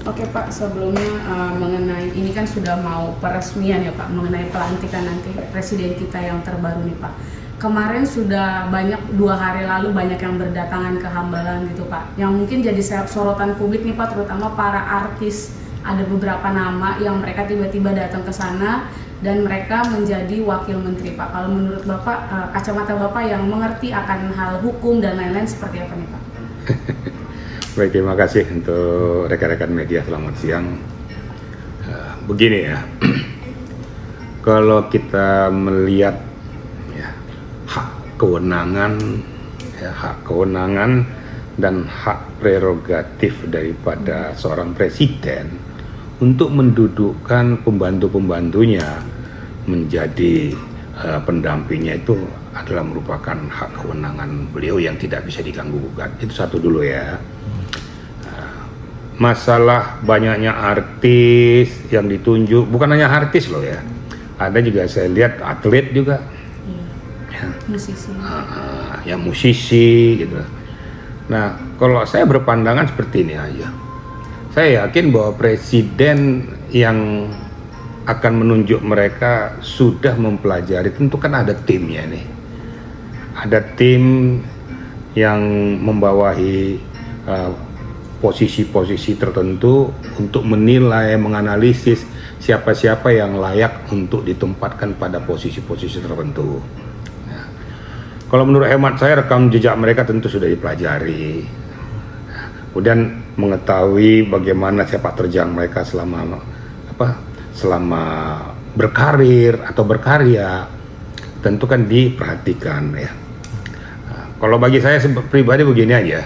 Oke Pak, sebelumnya mengenai ini kan sudah mau peresmian ya Pak, mengenai pelantikan nanti presiden kita yang terbaru nih Pak. Kemarin sudah banyak, 2 hari lalu banyak yang berdatangan ke Hambalang gitu Pak. Yang mungkin jadi sorotan publik nih Pak, terutama para artis. Ada beberapa nama yang mereka tiba-tiba datang ke sana dan mereka menjadi wakil menteri Pak. Kalau menurut Bapak, kacamata Bapak yang mengerti akan hal hukum dan lain-lain seperti apa nih Pak? Baik, terima kasih untuk rekan-rekan media, selamat siang. Begini ya, kalau kita melihat ya, hak kewenangan dan hak prerogatif daripada seorang presiden untuk mendudukkan pembantu-pembantunya menjadi pendampingnya itu adalah merupakan hak kewenangan beliau yang tidak bisa diganggu-gugat. Itu satu dulu ya. Masalah banyaknya artis yang ditunjuk, bukan hanya artis loh ya, ada juga saya lihat atlet juga, Musisi. Ya musisi gitu. Nah kalau saya berpandangan seperti ini aja, saya yakin bahwa presiden yang akan menunjuk mereka sudah mempelajari, tentu kan ada timnya nih, ada tim yang membawahi posisi-posisi tertentu untuk menilai, menganalisis siapa-siapa yang layak untuk ditempatkan pada posisi-posisi tertentu. Nah, kalau menurut hemat saya, rekam jejak mereka tentu sudah dipelajari. Kemudian mengetahui bagaimana sepak terjang mereka selama berkarir atau berkarya, tentu kan diperhatikan ya. Nah, kalau bagi saya pribadi begini aja.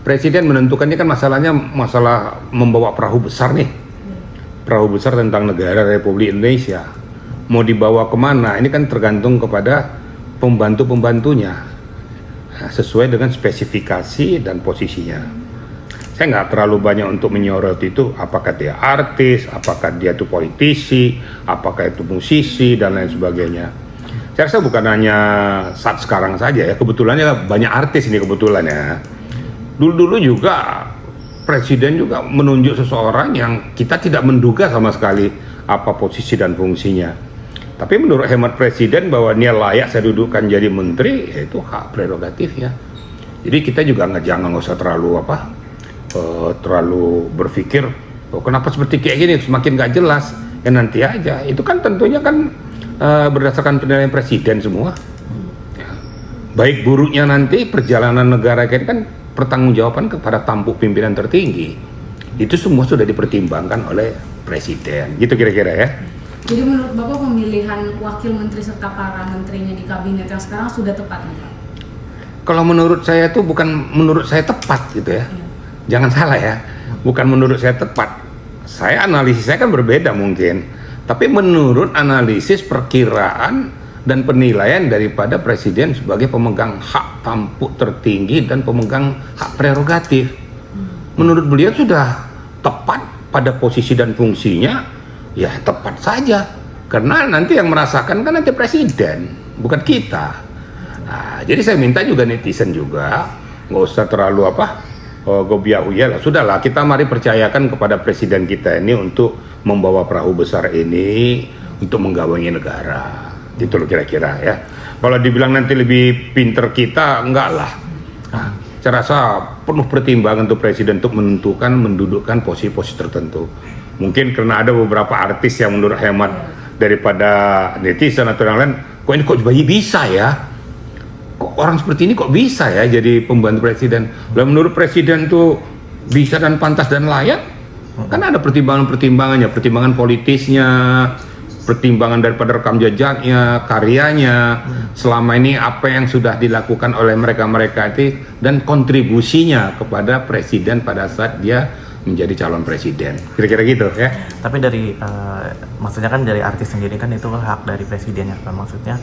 Presiden menentukan, ini kan masalahnya masalah membawa perahu besar nih, perahu besar tentang negara Republik Indonesia. Mau dibawa kemana? Ini kan tergantung kepada pembantu-pembantunya, sesuai dengan spesifikasi dan posisinya. Saya nggak terlalu banyak untuk menyorot itu, apakah dia artis, apakah dia itu politisi, apakah itu musisi dan lain sebagainya. Saya rasa bukan hanya saat sekarang saja ya, kebetulannya banyak artis ini kebetulan ya. Dulu-dulu juga presiden juga menunjuk seseorang yang kita tidak menduga sama sekali apa posisi dan fungsinya. Tapi menurut hemat presiden bahwa dia layak saya dudukkan jadi menteri, ya itu hak prerogatif ya. Jadi kita juga jangan usah terlalu berpikir, oh, kenapa seperti kayak gini semakin gak jelas. Ya nanti aja. Itu kan tentunya kan berdasarkan penilaian presiden semua. Ya. Baik buruknya nanti perjalanan negara kita kan pertanggungjawaban kepada tampuk pimpinan tertinggi. Itu semua sudah dipertimbangkan oleh presiden. Gitu kira-kira ya. Jadi menurut Bapak pemilihan wakil menteri serta para menterinya di kabinet yang sekarang sudah tepat nih Pak? Kalau menurut saya itu bukan menurut saya tepat gitu ya. Jangan salah ya. Bukan menurut saya tepat. Analisis saya kan berbeda mungkin. Tapi menurut analisis perkiraan dan penilaian daripada presiden sebagai pemegang hak tampuk tertinggi dan pemegang hak prerogatif. Menurut beliau sudah tepat pada posisi dan fungsinya, ya tepat saja. Karena nanti yang merasakan kan nanti presiden, bukan kita. Nah, jadi saya minta juga netizen juga, nggak usah terlalu gobiah-uyah lah. Sudahlah, kita mari percayakan kepada presiden kita ini untuk membawa perahu besar ini untuk menggawangi negara. Itu loh kira-kira ya. Kalau dibilang nanti lebih pinter kita, enggak lah. Nah, saya rasa penuh pertimbangan untuk presiden untuk menentukan, mendudukkan posisi-posisi tertentu. Mungkin karena ada beberapa artis yang menurut hemat daripada netizen atau yang lain, kok ini kok bisa ya? Kok orang seperti ini kok bisa ya jadi pembantu presiden? Lalu menurut presiden tuh bisa dan pantas dan layak? Kan ada pertimbangan-pertimbangannya, pertimbangan politisnya, pertimbangan daripada rekam jejaknya, karyanya, selama ini apa yang sudah dilakukan oleh mereka-mereka itu, dan kontribusinya kepada presiden pada saat dia menjadi calon presiden. Kira-kira gitu ya. Tapi dari maksudnya kan dari artis sendiri kan itu hak dari presiden ya kan, maksudnya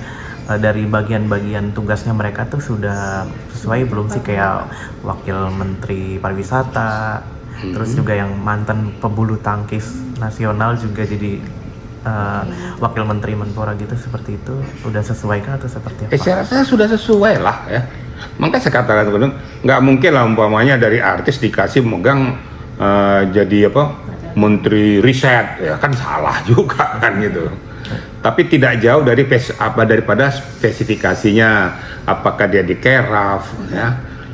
dari bagian-bagian tugasnya mereka tuh sudah sesuai belum sih, kayak wakil menteri pariwisata, terus juga yang mantan pebulu tangkis nasional juga jadi wakil menteri Menpora gitu, seperti itu udah sesuai kah atau seperti apa? Saya rasa sudah sesuai lah ya. Makanya saya katakan nggak mungkin lah umpamanya dari artis dikasih megang jadi apa menteri riset ya kan salah juga kan gitu. Tapi tidak jauh dari daripada spesifikasinya, apakah dia di Keraf ya,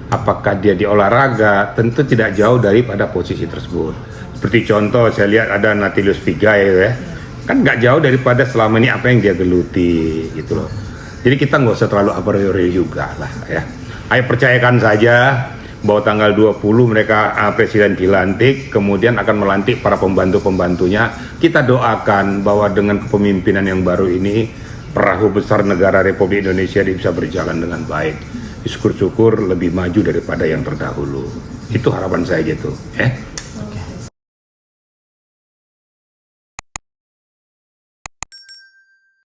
apakah dia di olahraga, tentu tidak jauh daripada posisi tersebut. Seperti contoh saya lihat ada Natilius Pigai ya, kan nggak jauh daripada selama ini apa yang dia geluti gitu loh. Jadi kita nggak usah terlalu a priori juga lah ya. Ayo percayakan saja bahwa tanggal 20 mereka presiden dilantik, kemudian akan melantik para pembantu-pembantunya. Kita doakan bahwa dengan kepemimpinan yang baru ini, perahu besar negara Republik Indonesia bisa berjalan dengan baik. Syukur-syukur lebih maju daripada yang terdahulu. Itu harapan saya gitu, ya.